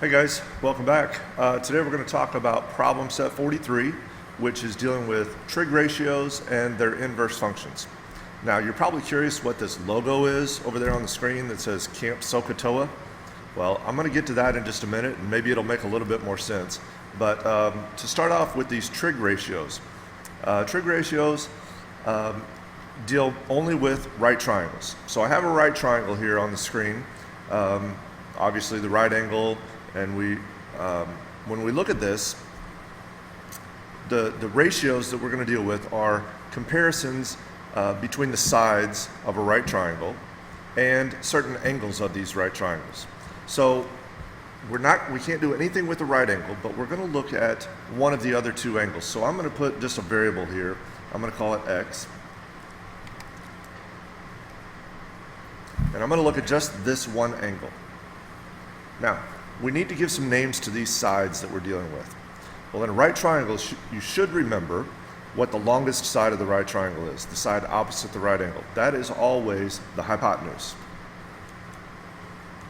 Hey guys, welcome back. Today we're going to talk about problem set 43, which is dealing with trig ratios and their inverse functions. Now you're probably curious what this logo is over there on the screen that says Camp SOHCAHTOA. Well, I'm going to get to that in just a minute, and maybe it'll make a little bit more sense. But to start off with these trig ratios deal only with right triangles. So I have a right triangle here on the screen, obviously the right angle. And when we look at this, the ratios that we're going to deal with are comparisons between the sides of a right triangle and certain angles of these right triangles. So we can't do anything with the right angle, but we're going to look at one of the other two angles. So I'm going to put just a variable here. I'm going to call it x. And I'm going to look at just this one angle. Now, we need to give some names to these sides that we're dealing with. Well, in a right triangle, you should remember what the longest side of the right triangle is, the side opposite the right angle. That is always the hypotenuse.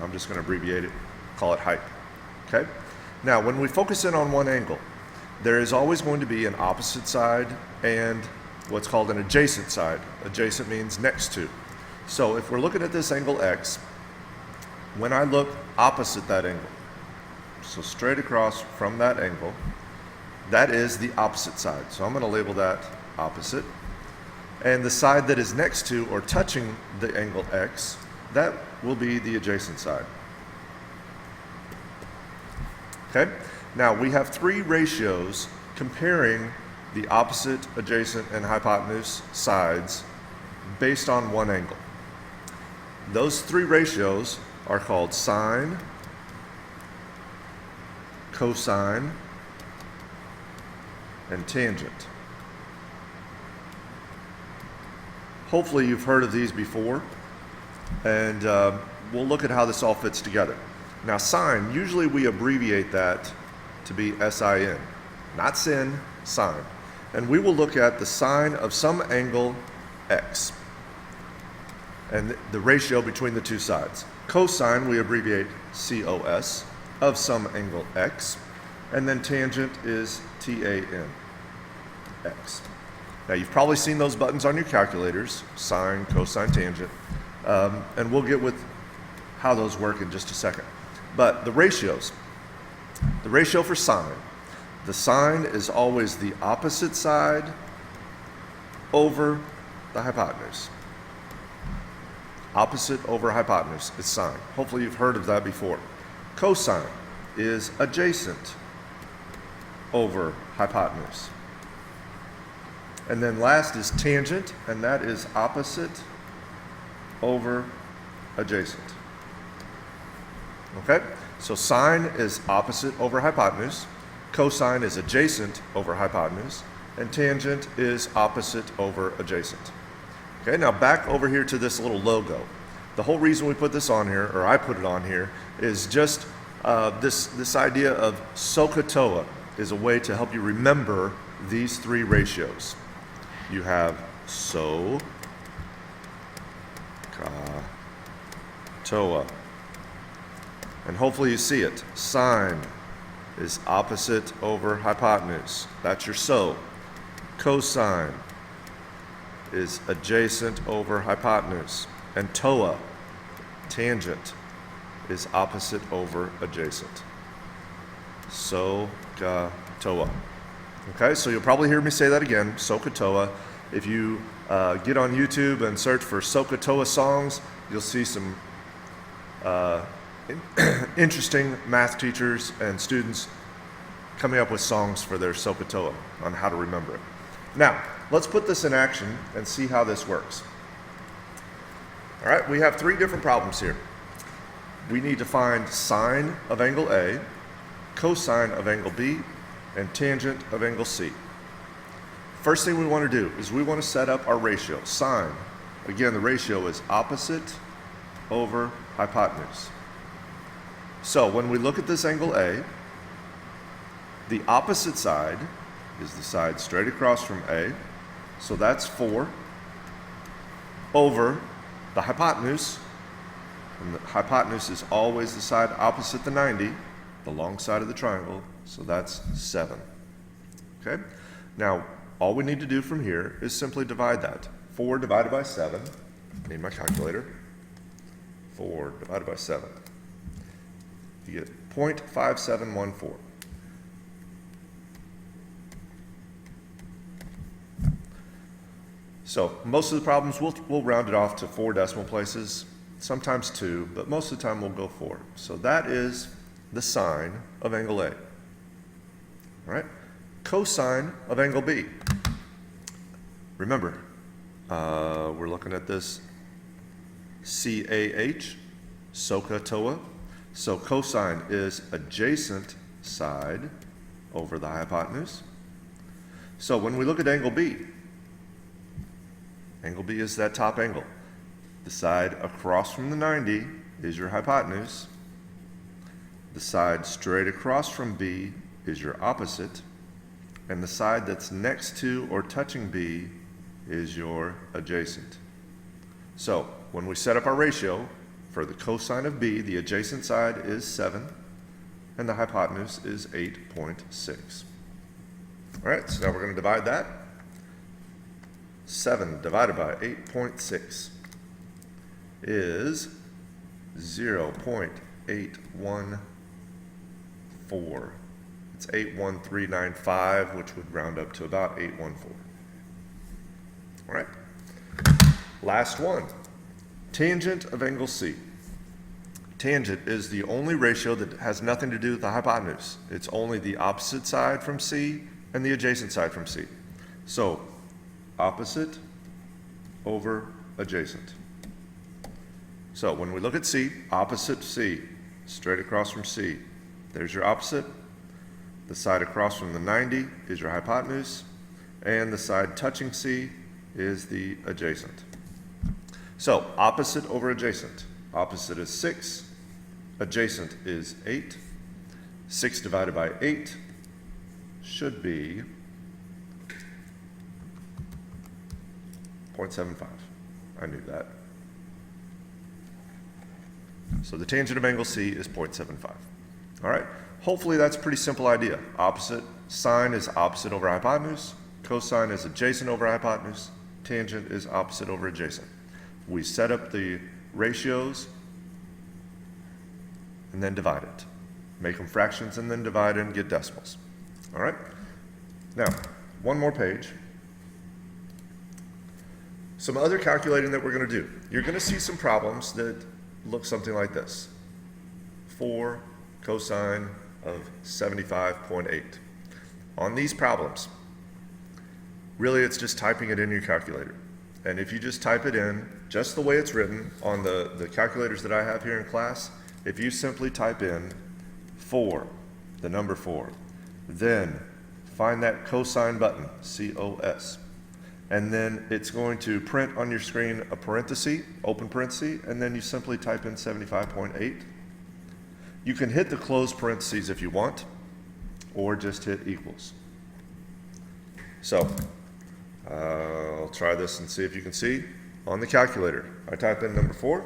I'm just going to abbreviate it, call it height. Okay? Now, when we focus in on one angle, there is always going to be an opposite side and what's called an adjacent side. Adjacent means next to. So if we're looking at this angle x, when I look opposite that angle, so straight across from that angle, that is the opposite side. So I'm going to label that opposite. And the side that is next to or touching the angle x, that will be the adjacent side. Okay? Now we have three ratios comparing the opposite, adjacent, and hypotenuse sides based on one angle. Those three ratios are called sine, cosine, and tangent. Hopefully you've heard of these before, and we'll look at how this all fits together. Now sine, usually we abbreviate that to be sin, not sin, sine. And we will look at the sine of some angle x and the ratio between the two sides. Cosine, we abbreviate cos, of some angle x, and then tangent is tan, x. Now you've probably seen those buttons on your calculators, sine, cosine, tangent, and we'll get with how those work in just a second. But the ratios, the ratio for sine, the sine is always the opposite side over the hypotenuse. Opposite over hypotenuse is sine. Hopefully you've heard of that before. Cosine is adjacent over hypotenuse. And then last is tangent, and that is opposite over adjacent. Okay? So sine is opposite over hypotenuse, cosine is adjacent over hypotenuse, and tangent is opposite over adjacent. Okay, now back over here to this little logo. The whole reason we put this on here, or I put it on here, is just this idea of SOHCAHTOA is a way to help you remember these three ratios. You have SOHCAHTOA. And hopefully you see it. Sine is opposite over hypotenuse. That's your SO. Cosine is adjacent over hypotenuse. And TOA, tangent, is opposite over adjacent. SOHCAHTOA. Okay, so you'll probably hear me say that again, SOHCAHTOA. If you get on YouTube and search for SOHCAHTOA songs, you'll see some interesting math teachers and students coming up with songs for their SOHCAHTOA on how to remember it. Now, let's put this in action and see how this works. All right, we have three different problems here. We need to find sine of angle A, cosine of angle B, and tangent of angle C. First thing we want to do is we want to set up our ratio. Sine, again, the ratio is opposite over hypotenuse. So when we look at this angle A, the opposite side is the side straight across from A, so that's 4 over the hypotenuse, and the hypotenuse is always the side opposite the 90, the long side of the triangle, so that's 7. Okay? Now, all we need to do from here is simply divide that. 4 divided by 7, I need my calculator. 4 divided by 7. You get 0.5714. So most of the problems, we'll round it off to 4 decimal places, sometimes 2, but most of the time we'll go 4. So that is the sine of angle A. All right? Cosine of angle B. Remember, we're looking at this CAH, SOHCAHTOA. So cosine is adjacent side over the hypotenuse. So when we look at angle B is that top angle. The side across from the 90 is your hypotenuse. The side straight across from B is your opposite. And the side that's next to or touching B is your adjacent. So when we set up our ratio for the cosine of B, the adjacent side is 7 and the hypotenuse is 8.6. All right, so now we're going to divide that. 7 divided by 8.6 is 0.814. It's 81395, which would round up to about 814. All right. Last one. Tangent of angle C. Tangent is the only ratio that has nothing to do with the hypotenuse. It's only the opposite side from C and the adjacent side from C. So opposite over adjacent. So when we look at C, opposite C, straight across from C, there's your opposite. The side across from the 90 is your hypotenuse, and the side touching C is the adjacent. So opposite over adjacent. Opposite is 6, adjacent is 8. 6 divided by 8 should be 0.75. I knew that. So the tangent of angle C is 0.75. All right, hopefully that's a pretty simple idea. Opposite, sine is opposite over hypotenuse, cosine is adjacent over hypotenuse, tangent is opposite over adjacent. We set up the ratios and then divide it. Make them fractions and then divide it and get decimals. All right, now one more page. Some other calculating that we're going to do. You're going to see some problems that look something like this. 4 cosine of 75.8. On these problems, really it's just typing it in your calculator. And if you just type it in just the way it's written on the calculators that I have here in class, if you simply type in 4, the number 4, then find that cosine button, C-O-S, and then it's going to print on your screen a parenthesis, open parenthesis, and then you simply type in 75.8. You can hit the closed parentheses if you want, or just hit equals. So, I'll try this and see if you can see. On the calculator, I type in number 4,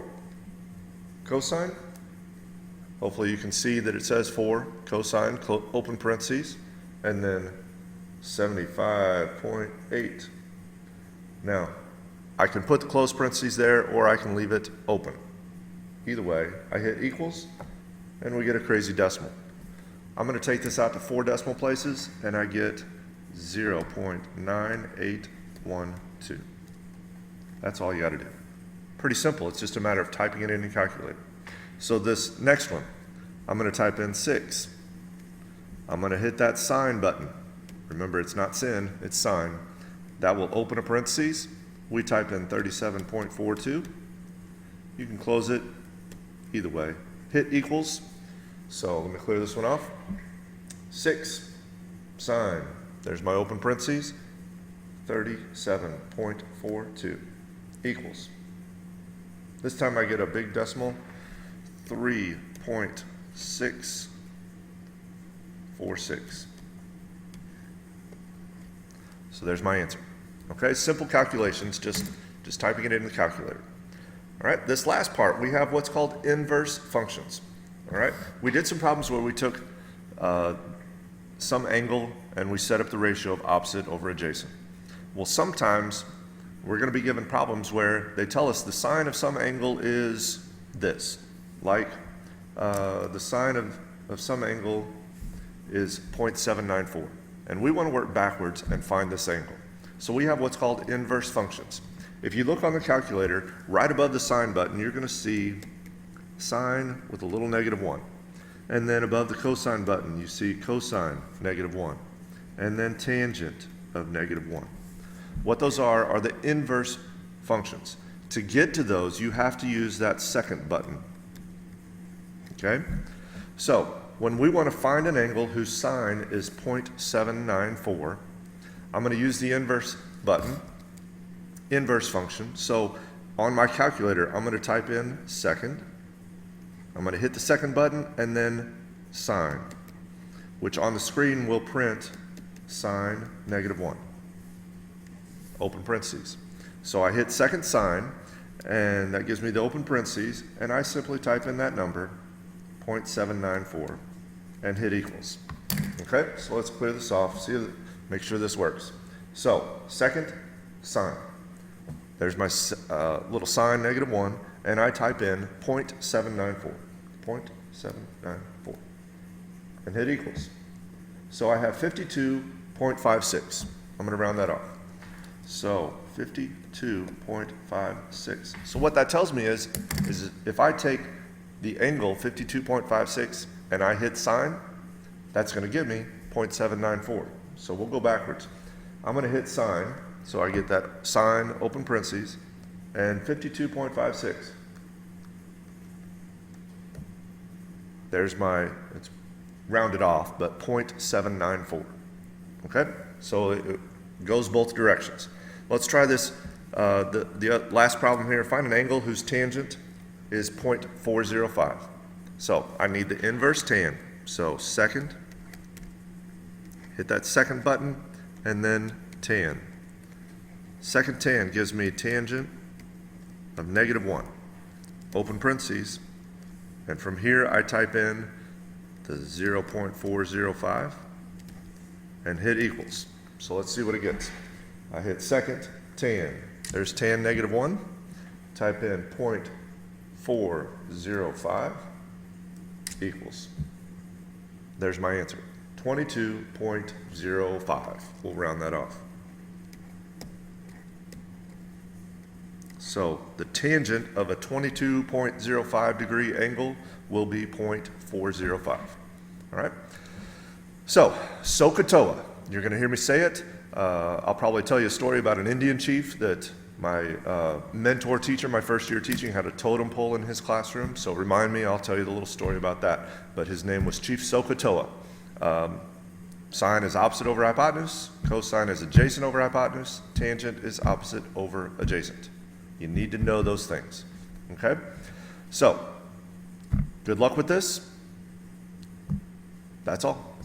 cosine. Hopefully you can see that it says 4, cosine, open parentheses, and then 75.8. Now, I can put the closed parentheses there, or I can leave it open. Either way, I hit equals, and we get a crazy decimal. I'm going to take this out to 4 decimal places, and I get 0.9812. That's all you got to do. Pretty simple. It's just a matter of typing it in your calculator. So this next one, I'm going to type in 6. I'm going to hit that sine button. Remember, it's not sin, it's sine. That will open a parentheses. We type in 37.42. You can close it either way. Hit equals. So let me clear this one off. 6 sine. There's my open parentheses. 37.42 equals. This time I get a big decimal. 3.646. So there's my answer. Okay, simple calculations, just typing it in the calculator. All right, this last part, we have what's called inverse functions. All right? We did some problems where we took some angle and we set up the ratio of opposite over adjacent. Well, sometimes we're going to be given problems where they tell us the sine of some angle is this, like the sine of some angle is 0.794. And we want to work backwards and find this angle. So we have what's called inverse functions. If you look on the calculator, right above the sine button, you're going to see sine with a little -1. And then above the cosine button, you see cosine -1. And then tangent of -1. What those are the inverse functions. To get to those, you have to use that second button. Okay? So, when we want to find an angle whose sine is 0.794, I'm going to use the inverse button, inverse function. So, on my calculator, I'm going to type in second. I'm going to hit the second button and then sine, which on the screen will print sine -1. Open parentheses. So I hit second sine, and that gives me the open parentheses, and I simply type in that number, 0.794, and hit equals. Okay, so let's clear this off, make sure this works. So, second sine. There's my little sine -1, and I type in 0.794, 0.794, and hit equals. So I have 52.56. I'm going to round that off. So 52.56. So what that tells me is if I take the angle 52.56 and I hit sine, that's going to give me 0.794. So we'll go backwards. I'm going to hit sine, so I get that sine, open parentheses, and 52.56. There's my, it's rounded off, but 0.794. Okay? So it goes both directions. Let's try this, the last problem here. Find an angle whose tangent is 0.405. So I need the inverse tan. So second, hit that second button, and then tan. Second tan gives me tangent of -1. Open parentheses. And from here I type in the 0.405 and hit equals. So let's see what it gets. I hit second tan. There's tan -1. Type in 0.405 equals. There's my answer. 22.05. We'll round that off. So the tangent of a 22.05 degree angle will be 0.405. All right? So, SOHCAHTOA. You're going to hear me say it. I'll probably tell you a story about an Indian chief that my mentor teacher, my first year teaching, had a totem pole in his classroom. So remind me, I'll tell you the little story about that. But his name was Chief SOHCAHTOA. Sine is opposite over hypotenuse. Cosine is adjacent over hypotenuse. Tangent is opposite over adjacent. You need to know those things. Okay? So, good luck with this. That's all.